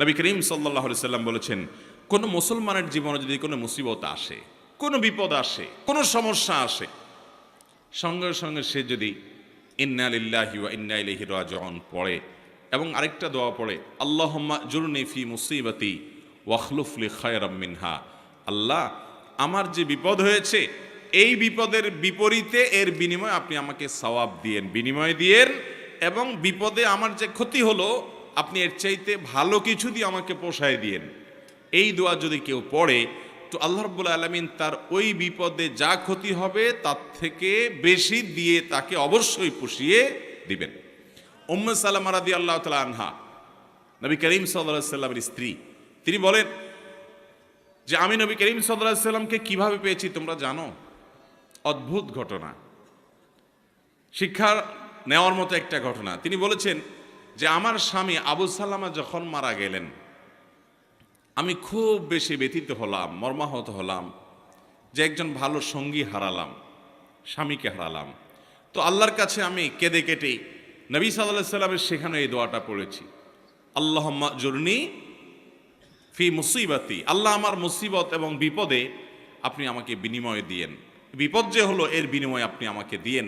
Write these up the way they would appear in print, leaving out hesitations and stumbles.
নবী করিম সাল্লাল্লাহু আলাইহি সাল্লাম বলেছেন, কোনো মুসলমানের জীবনে যদি কোনো মুসিবত আসে, কোনো বিপদ আসে, কোনো সমস্যা আসে, সঙ্গে সঙ্গে সে যদি ইন্না লিল্লাহি ওয়া ইন্না ইলাইহি রাজিউন পড়ে এবং আরেকটা দোয়া পড়ে, আল্লাহুম্মা জুরনি ফি মুসিবাতি ওয়াখলুফ লি খায়রাম মিনহা, আল্লাহ আমার যে বিপদ হয়েছে এই বিপদের বিপরীতে এর বিনিময়ে আপনি আমাকে সওয়াব দিয়েন, বিনিময় দিয়েন, এবং বিপদে আমার যে ক্ষতি হলো আপনি এর চাইতে ভালো কিছু দিয়ে আমাকে পোষায় দিয়েন। এই দোয়া যদি কেউ পড়ে তো আল্লাহ রাব্বুল আলামিন তার ওই বিপদে যা ক্ষতি হবে তার থেকে বেশি দিয়ে তাকে অবশ্যই পুষিয়ে দিবেন। উম্মে সালামা রাদিয়াল্লাহু তাআলা আনহা, নবী করিম সাল্লাল্লাহু আলাইহি সাল্লামের স্ত্রী, তিনি বলেন যে আমি নবী করিম সাল্লাল্লাহু আলাইহি সাল্লামকে কিভাবে পেয়েছি তোমরা জানো? অদ্ভুত ঘটনা, শিক্ষা নেওয়ার মতো একটা ঘটনা। তিনি বলেছেন যে আমার স্বামী আবু সালামা যখন মারা গেলেন আমি খুব বেশি ব্যথিত হলাম, মর্মাহত হলাম যে একজন ভালো সঙ্গী হারালাম, স্বামীকে হারালাম। তো আল্লাহর কাছে আমি কেঁদে কেটে নবী সাল্লাল্লাহু আলাইহি সাল্লামের সেখানে এই দোয়াটা পড়েছি, আল্লাহুম্মা জুরনি ফি মুসিবাতি, আল্লাহ আমার মুসিবত এবং বিপদে আপনি আমাকে বিনিময় দিয়েন, বিপদ যে হলো এর বিনিময়ে আপনি আমাকে দিয়েন,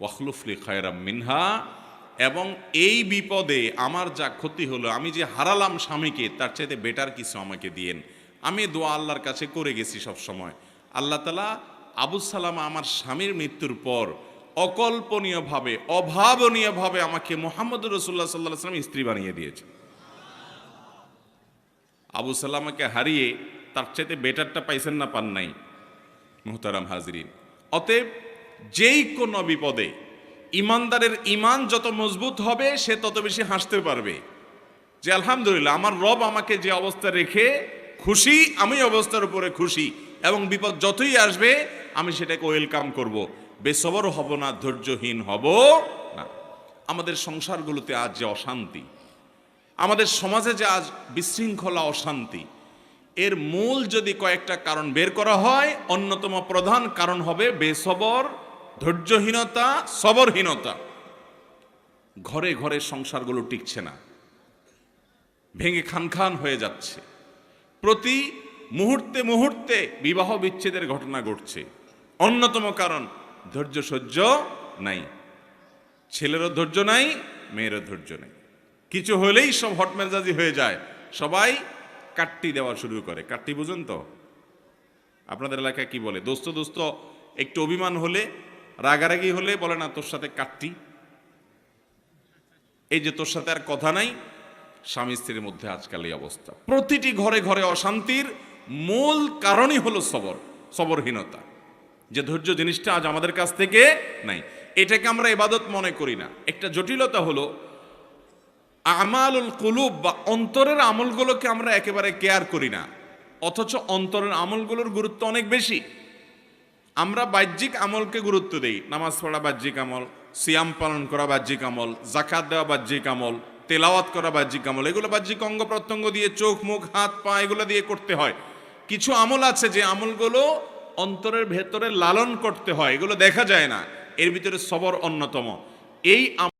ওয়াখলুফ লি খায়রাম মিনহা, এবং এই বিপদে আমার যা ক্ষতি হলো, আমি যে হারালাম স্বামীকে, তার চাইতে বেটার কিছু আমাকে দিয়েন। আমি দোয়া আল্লাহর কাছে করে গেছি সব সময়। আল্লাহ তাআলা আবু সালামা আমার স্বামীর মৃত্যুর পর অকল্পনীয়ভাবে, অভাবনীয়ভাবে আমাকে মুহাম্মদুর রাসূলুল্লাহ সাল্লাল্লাহু আলাইহি ওয়াসাল্লাম স্ত্রী বানিয়ে দিয়েছে। আবু সালামাকে হারিয়ে তার চাইতে বেটারটা পাইছেন না, পান নাই? মুহতারাম হাজরিন, অতএব যেই কোনো বিপদে ইমানদারের ইমান যত মজবুত হবে সে তত বেশি হাসতে পারবে যে আলহামদুলিল্লাহ আমার রব আমাকে যে অবস্থা রেখে খুশি, আমি অবস্থার উপরে খুশি, এবং বিপদ যতই আসবে আমি সেটাকে ওয়েলকাম করব, বেসবর হব না, ধৈর্যহীন হব না। আমাদের সংসারগুলোতে আজ যে অশান্তি, আমাদের সমাজে যে আজ বিশৃঙ্খলা, অশান্তি, এর মূল যদি কয়েকটা কারণ বের করা হয়, অন্যতম প্রধান কারণ হবে বেসবর, ধৈর্যহীনতা, সবরহীনতা। ঘরে ঘরে সংসারগুলো টিকছে না, ভেঙে খান খান হয়ে যাচ্ছে, প্রতি মুহূর্তে মুহূর্তে বিবাহ বিচ্ছেদের ঘটনা ঘটছে। অন্যতম কারণ ধৈর্য সহ্য নাই, ছেলেরও ধৈর্য নাই, মেয়েরও ধৈর্য নেই, কিছু হলেই সব হটমেজাজি হয়ে যায়, সবাই কাট্টি দেওয়া শুরু করে। কাট্টি বুঝেন তো? আপনাদের এলাকায় কি বলে? দোস্ত দোস্ত একটু অভিমান হলে, রাগারাগি হলে বলে না তোর সাথে কাট্টি, এই যে তোর সাথে আর কথা নাই। স্বামী স্ত্রীর মধ্যে আজকাল এই অবস্থা, প্রতিটি ঘরে ঘরে অশান্তির মূল কারণই হলো সবরহীনতা, যে ধৈর্য জিনিসটা আজ আমাদের কাছ থেকে নাই। এটাকে আমরা ইবাদত মনে করি না। একটা জটিলতা হলো আমালুল কুলুব বা অন্তরের আমলগুলোকে আমরা একেবারে কেয়ার করি না, অথচ অন্তরের আমলগুলোর গুরুত্ব অনেক বেশি। আমরা বাহ্যিক আমলকে গুরুত্ব দেই, নামাজ পড়া বাহ্যিক আমল, সিয়াম পালন করা বাহ্যিক আমল, যাকাত দেওয়া বাহ্যিক আমল, তেলাওয়াত করা বাহ্যিক আমল, এগুলো বাহ্যিক অঙ্গ প্রত্যঙ্গ দিয়ে, চোখ মুখ হাত পা এগুলো দিয়ে করতে হয়। কিছু আমল আছে যে আমলগুলো অন্তরের ভেতরে লালন করতে হয়, এগুলো দেখা যায় না, এর ভিতরে সবর অন্যতম। এই